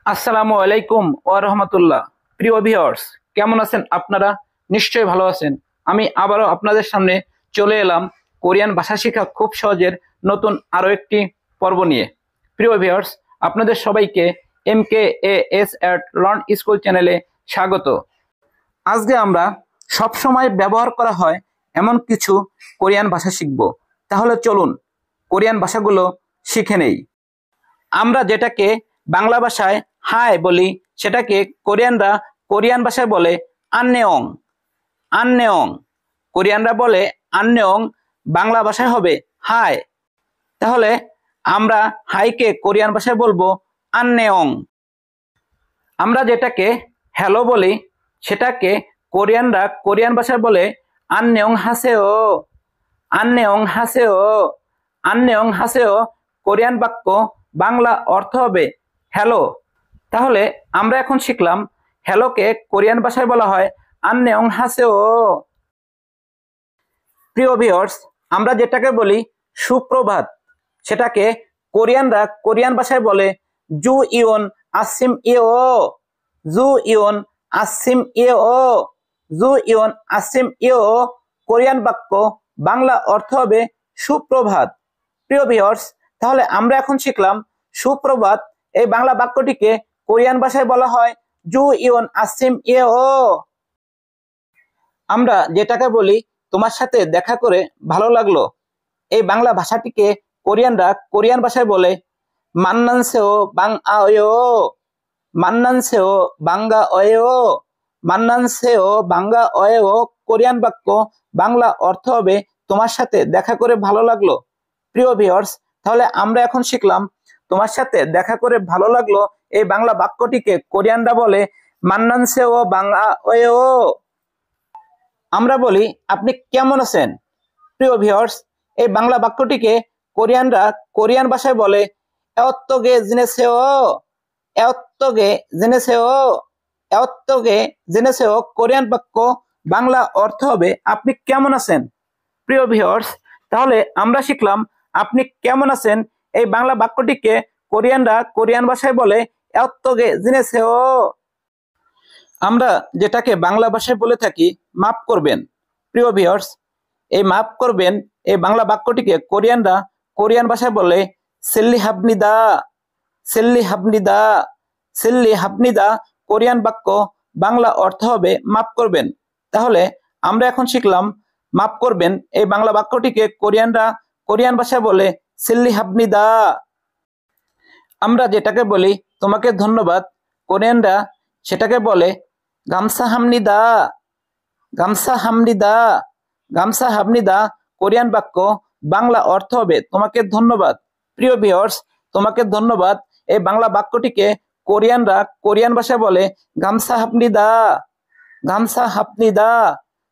আসসালামু আলাইকুম ওয়া রাহমাতুল্লাহ। প্রিয় ভিউয়ার্স, কেমন আছেন আপনারা? নিশ্চয়ই ভালো আছেন। আমি আবারও আপনাদের সামনে চলে এলাম কোরিয়ান ভাষা শেখা খুব সহজের নতুন আরো একটি পর্ব নিয়ে। প্রিয় ভিউয়ার্স, আপনাদের সবাইকে MKAS at লার্ন স্কুল চ্যানেলে স্বাগত। আজকে আমরা সব সময় ব্যবহার করা হয় এমন কিছু কোরিয়ান ভাষা শিখব। তাহলে চলুন কোরিয়ান ভাষাগুলো শিখে নেই। আমরা যেটাকে বাংলা ভাষায় হাই বলি, সেটাকে কোরিয়ানরা কোরিয়ান ভাষায় বলে আন্নেয়ং। আন্নেয়ং কোরিয়ানরা বলে আন্নেয়ং, বাংলা ভাষায় হবে হাই। তাহলে আমরা হাইকে কোরিয়ান ভাষায় বলবো আন্নেয়ং। আমরা যেটাকে হ্যালো বলি, সেটাকে কোরিয়ানরা কোরিয়ান ভাষায় বলে আন্নেয়ং হাসেও। আন্নেয়ং হাসেও। আন্নেয়ং হাসেও কোরিয়ান বাক্য, বাংলা অর্থ হবে হ্যালো। তাহলে আমরা এখন শিখলাম হ্যালোকে কোরিয়ান ভাষায় বলা হয় আন্নেয়ং হাসেও। প্রিয় ভিউয়ার্স, আমরা যেটাকে বলি সুপ্রভাত, সেটাকে কোরিয়ানরা কোরিয়ান ভাষায় বলে জু ইয়ন আসিম ইও। জু ইয়ন আসিম ইও। জু ইয়ন আসিম ইও কোরিয়ান বাক্য, বাংলা অর্থ হবে সুপ্রভাত। প্রিয় ভিউয়ার্স, তাহলে আমরা এখন শিখলাম সুপ্রভাত এই বাংলা বাক্যটিকে কোরিয়ান ভাষায় বলা হয় জু ইয়ন আসিম ইও। আমরা যেটাকে বলি তোমার সাথে দেখা করে ভালো লাগলো, এই বাংলা ভাষাটিকে কোরিয়ানরা কোরিয়ান ভাষায় বলে মান্নানসেও বাং আয়ো। মান্নানসেও বাঙ্গা অয়েও। মান্নানসেও বাঙ্গা অয়েও কোরিয়ান বাক্য, বাংলা অর্থ হবে তোমার সাথে দেখা করে ভালো লাগলো। প্রিয় ভিউয়ার্স, তাহলে আমরা এখন শিখলাম তোমার সাথে দেখা করে ভালো লাগলো এই বাংলা বাক্যটিকে কোরিয়ানরা বলে মান্নানসেও বাঙ্গা অয়েও। আমরা বলি আপনি কেমন আছেন। প্রিয় ভিউয়ার্স, এই বাংলা বাক্যটিকে কোরিয়ানরা কোরিয়ান ভাষায় বলে এওত্তগে জিনেসেও। এওত্তগে জেনেসেও। এওত্তগে জেনেসেও কোরিয়ান বাক্য, বাংলা অর্থ হবে আপনি কেমন আছেন। প্রিয় ভিউয়ার্স, তাহলে আমরা শিখলাম আপনি কেমন আছেন এই বাংলা বাক্যটিকে কোরিয়ানরা কোরিয়ান ভাষায় বলে এওত্তগে জিনেসেও। আমরা যেটাকে বাংলা ভাষায় বলে থাকি মাফ করবেন। প্রিয় ভিউয়ার্স, এই মাফ করবেন এই বাংলা বাক্যটিকে কোরিয়ানরা কোরিয়ান ভাষায় বলে সেল্লি হাবনিদা। সেল্লি হাবনিদা। সেল্লি হাবনিদা কোরিয়ান বাক্য, বাংলা অর্থ হবে মাফ করবেন। তাহলে আমরা এখন শিখলাম মাফ করবেন এই বাংলা বাক্যটিকে কোরিয়ানরা কোরিয়ান ভাষায় বলে সেল্লি হাবনিদা। আমরা যেটাকে বলি তোমাকে ধন্যবাদ, কোরিয়ানরা সেটাকে বলে গামসা হামনিদা। গামসা হামনিদা। গামসা হামনিদা কোরিয়ান বাক্য, বাংলা অর্থ হবে তোমাকে ধন্যবাদ। প্রিয় ভিউয়ার্স, তোমাকে ধন্যবাদ এই বাংলা বাক্যটিকে কোরিয়ানরা কোরিয়ান ভাষায় বলে গামসা হাপনিদা। গামসা হাপনিদা।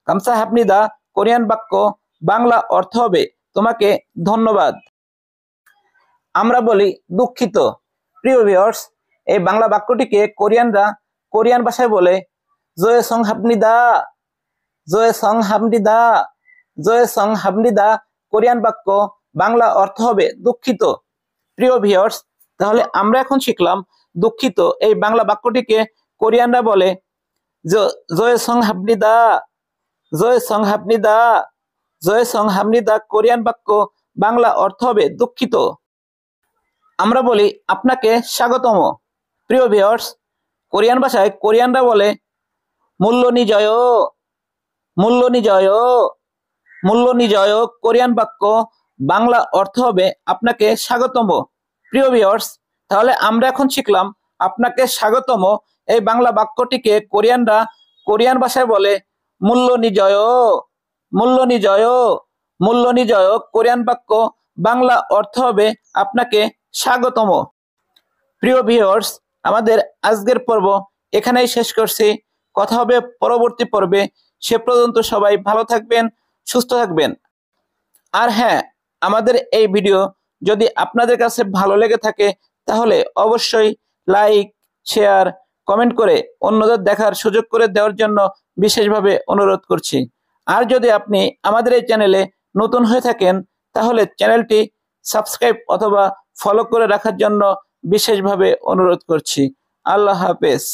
গামসা হাপনিদা কোরিয়ান বাক্য, বাংলা অর্থ হবে তোমাকে ধন্যবাদ। আমরা বলি দুঃখিত। প্রিয় ভিউয়ার্স, এই বাংলা বাক্যটিকে কোরিয়ানরা কোরিয়ান ভাষায় বলে জয়ে সং হাপনিদা। জয়ে সং হাপনিদা। জয়ে সং হাপনিদা কোরিয়ান বাক্য, বাংলা অর্থ হবে দুঃখিত। প্রিয় ভিউয়ার্স, তাহলে আমরা এখন শিখলাম দুঃখিত এই বাংলা বাক্যটিকে কোরিয়ানরা বলে জয়ে সং হাপনিদা। জয়ে সং হাপনিদা। জয়ে সং হাপনিদা কোরিয়ান বাক্য, বাংলা অর্থ হবে দুঃখিত। আমরা বলি আপনাকে স্বাগতম। প্রিয় ভিউয়ার্স, কোরিয়ান ভাষায় কোরিয়ানরা বলে মূল্য নিজয়। মূল্য নিজয়। মূল্য নিজয় কোরিয়ান বাক্য, বাংলা অর্থ হবে আপনাকে স্বাগতম। প্রিয় ভিউয়ার্স, তাহলে আমরা এখন শিখলাম আপনাকে স্বাগতম এই বাংলা বাক্যটিকে কোরিয়ানরা কোরিয়ান ভাষায় বলে মূল্য নিজয়। মূল্য নিজয়। মূল্য নিজয় কোরিয়ান বাক্য, বাংলা অর্থ হবে আপনাকে স্বাগতম। প্রিয় ভিউয়ার্স, আমাদের আজকের পর্ব এখানেই শেষ করছি। কথা হবে পরবর্তী পর্বে। সে পর্যন্ত সবাই ভালো থাকবেন, সুস্থ থাকবেন। আর হ্যাঁ, আমাদের এই ভিডিও যদি আপনাদের কাছে ভালো লেগে থাকে তাহলে অবশ্যই লাইক, শেয়ার, কমেন্ট করে অন্যদের দেখার সুযোগ করে দেওয়ার জন্য বিশেষভাবে অনুরোধ করছি। আর যদি আপনি আমাদের এই চ্যানেলে নতুন হয়ে থাকেন তাহলে চ্যানেলটি সাবস্ক্রাইব অথবা ফলো করে রাখার জন্য বিশেষভাবে অনুরোধ করছি। আল্লাহ হাফেজ।